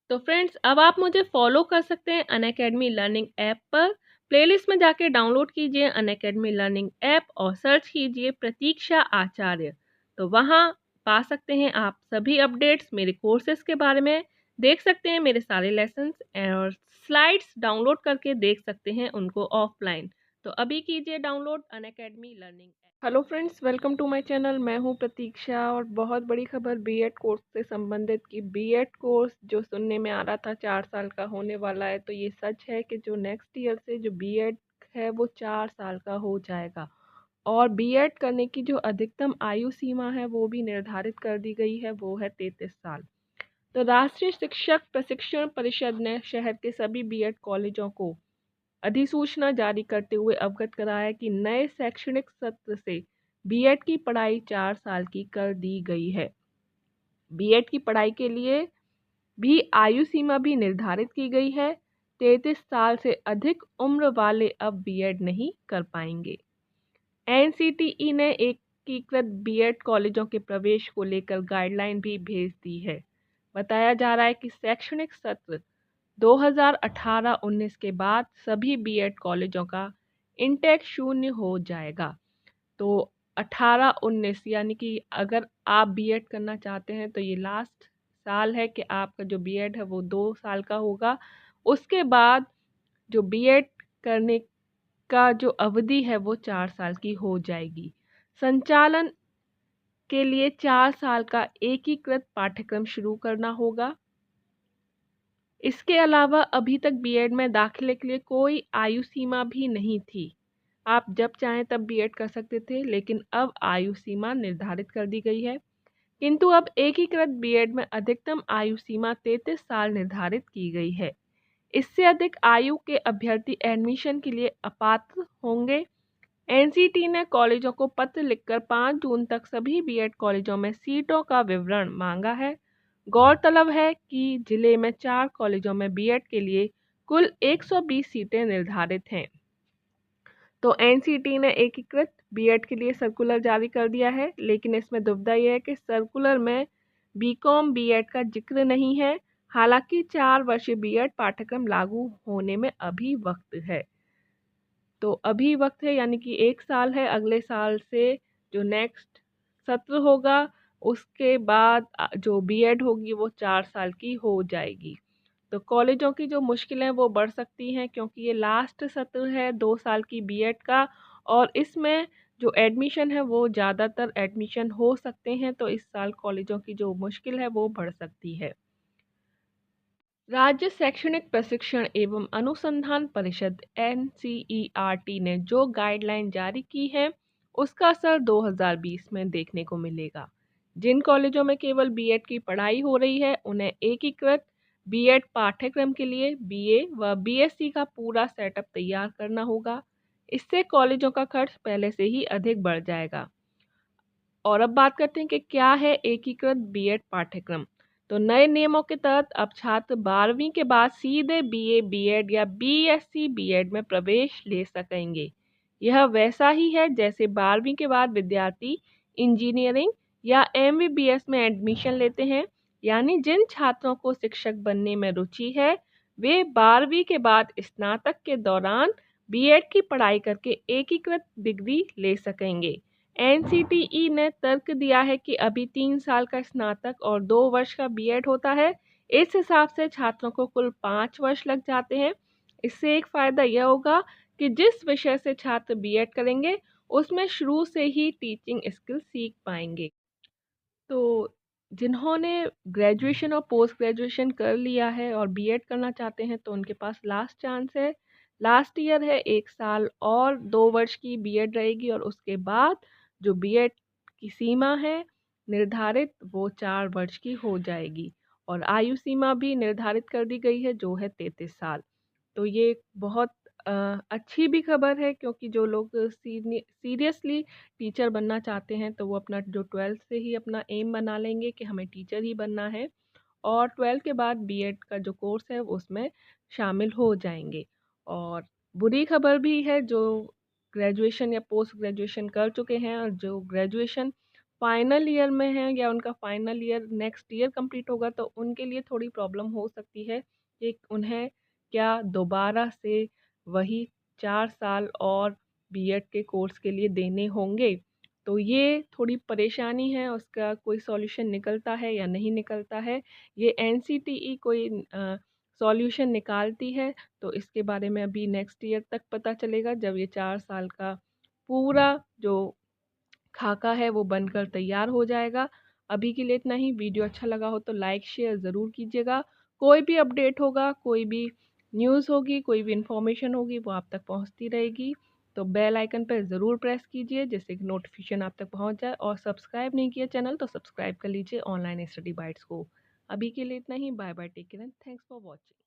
तो फ्रेंड्स, अब आप मुझे फॉलो कर सकते हैं अनअकैडमी लर्निंग ऐप पर। प्लेलिस्ट में जाके डाउनलोड कीजिए अनअकैडमी लर्निंग ऐप और सर्च कीजिए प्रतीक्षा आचार्य। तो वहाँ पा सकते हैं आप सभी अपडेट्स मेरे कोर्सेज के बारे में, देख सकते हैं मेरे सारे लेसन्स और स्लाइड्स डाउनलोड करके देख सकते हैं उनको ऑफलाइन। तो अभी कीजिए download Unacademy learning app. Hello friends, welcome to my channel. मैं हूं प्रतीक्षा और बहुत बड़ी खबर बीएड कोर्स से संबंधित कि बीएड कोर्स जो सुनने में आ रहा था 4 साल का होने वाला है, तो ये सच है कि जो नेक्स्ट ईयर से जो बीएड है वो 4 साल का हो जाएगा। और बीएड करने की जो अधिकतम आयु सीमा है वो भी निर्धारित कर दी गई है, वो है 33 साल। तो राष्ट्रीय शिक्षक प्रशिक्षण परिषद ने शहर के सभी बीएड कॉलेजों को अधिसूचना जारी करते हुए अवगत कराया कि नए शैक्षणिक सत्र से बीएड की पढ़ाई 4 साल की कर दी गई है। बीएड की पढ़ाई के लिए भी आयु सीमा भी निर्धारित की गई है। 33 साल से अधिक उम्र वाले अब बीएड नहीं कर पाएंगे। एनसीटीई ने एकीकृत बीएड कॉलेजों के प्रवेश को लेकर गाइडलाइन भी भेज दी है। बताया जा रहा है कि शैक्षणिक सत्र 2018-19 के बाद सभी बीएड कॉलेजों का इंटेक शून्य हो जाएगा। तो 18-19 यानी कि अगर आप बीएड करना चाहते हैं तो ये लास्ट साल है कि आपका जो बीएड है वो 2 साल का होगा। उसके बाद जो बीएड करने का जो अवधि है वो 4 साल की हो जाएगी। संचालन के लिए 4 साल का एकीकृत पाठ्यक्रम शुरू करना होगा। इसके अलावा अभी तक बीएड में दाखिले के लिए कोई आयु सीमा भी नहीं थी। आप जब चाहें तब बीएड कर सकते थे, लेकिन अब आयु सीमा निर्धारित कर दी गई है। किंतु अब एकीकृत बीएड में अधिकतम आयु सीमा 33 साल निर्धारित की गई है। इससे अधिक आयु के अभ्यर्थी एडमिशन के लिए अपात्र होंगे। एनसीटी ने कॉलेजों को पत्र लिखकर 5 जून तक सभी बीएड कॉलेजों में सीटों का विवरण मांगा है। गौरतलब है कि जिले में 4 कॉलेजों में बीएड के लिए कुल 120 सीटें निर्धारित हैं। तो एनसीटी ने एकीकृत बीएड के लिए सर्कुलर जारी कर दिया है, लेकिन इसमें दुविधा यह है कि सर्कुलर में बीकॉम बीएड का जिक्र नहीं है। हालांकि 4 वर्षीय बीएड पाठ्यक्रम लागू होने में अभी वक्त है। तो अभी वक्त है यानी कि 1 साल है। अगले साल से जो नेक्स्ट सत्र होगा उसके बाद जो बीएड होगी वो 4 साल की हो जाएगी। तो कॉलेजों की जो मुश्किलें वो बढ़ सकती हैं, क्योंकि ये लास्ट सत्र है 2 साल की बीएड का और इसमें जो एडमिशन है वो ज़्यादातर एडमिशन हो सकते हैं। तो इस साल कॉलेजों की जो मुश्किल है वो बढ़ सकती है। राज्य शैक्षणिक प्रशिक्षण एवं अनुसंधान परिषद एनसीईआरटी ने जो गाइडलाइन जारी की है उसका असर 2020 में देखने को मिलेगा। जिन कॉलेजों में केवल बीएड की पढ़ाई हो रही है उन्हें एकीकृत बीएड पाठ्यक्रम के लिए बीए व बीएससी का पूरा सेटअप तैयार करना होगा। इससे कॉलेजों का खर्च पहले से ही अधिक बढ़ जाएगा। और अब बात करते हैं कि क्या है एकीकृत बीएड पाठ्यक्रम। तो नए नियमों के तहत अब छात्र 12वीं के बाद सीधे बीए बीएड या बीएससी बीएड में प्रवेश ले सकेंगे। यह वैसा ही है जैसे 12वीं के बाद विद्यार्थी इंजीनियरिंग या एमबीबीएस में एडमिशन लेते हैं। यानी जिन छात्रों को शिक्षक बनने में रुचि है वे 12वीं के बाद स्नातक के दौरान बीएड की पढ़ाई करके एकीकृत डिग्री ले सकेंगे। एनसीटीई ने तर्क दिया है कि अभी 3 साल का स्नातक और 2 वर्ष का बीएड होता है। इस हिसाब से छात्रों को कुल 5 वर्ष लग जाते हैं। इससे एक फायदा यह होगा कि जिस विषय से छात्र बीएड करेंगे उसमें शुरू से ही टीचिंग स्किल सीख पाएंगे। तो जिन्होंने ग्रेजुएशन और पोस्ट ग्रेजुएशन कर लिया है और बीएड करना चाहते हैं तो उनके पास लास्ट चांस है। लास्ट ईयर है, 1 साल और 2 वर्ष की बीएड रहेगी और उसके बाद जो बीएड की सीमा है निर्धारित वो 4 वर्ष की हो जाएगी। और आयु सीमा भी निर्धारित कर दी गई है जो है 33 साल। तो ये बहुत अच्छी भी खबर है, क्योंकि जो लोग सीरियसली टीचर बनना चाहते हैं तो वो अपना जो 12th से ही अपना एम बना लेंगे कि हमें टीचर ही बनना है और 12th के बाद बीएड का जो कोर्स है उसमें शामिल हो जाएंगे। और बुरी खबर भी है जो ग्रेजुएशन या पोस्ट ग्रेजुएशन कर चुके हैं और जो ग्रेजुएशन फाइनल ईयर में हैं या उनका final year next year complete होगा, तो उनके लिए थोड़ी प्रॉब्लम हो सकती है कि उन्हें क्या दोबारा से वही 4 साल और बीएड के कोर्स के लिए देने होंगे। तो ये थोड़ी परेशानी है, उसका कोई सॉल्यूशन निकलता है या नहीं निकलता है, ये एनसीटीई कोई सॉल्यूशन निकालती है, तो इसके बारे में अभी नेक्स्ट ईयर तक पता चलेगा, जब ये 4 साल का पूरा जो खाका है वो बनकर तैयार हो जाएगा। अभी के लिए इतना ही। वीडियो अच्छा लगा हो तो लाइक शेयर ज़रूर कीजिएगा। कोई भी अपडेट होगा, कोई भी न्यूज़ होगी, कोई भी इन्फॉर्मेशन होगी, वो आप तक पहुंचती रहेगी। तो बेल आइकन पर ज़रूर प्रेस कीजिए जिससे कि नोटिफिकेशन आप तक पहुंच जाए, और सब्सक्राइब नहीं किया चैनल तो सब्सक्राइब कर लीजिए ऑनलाइन स्टडी बाइट्स को। अभी के लिए इतना ही। Bye bye, take care and thanks for watching.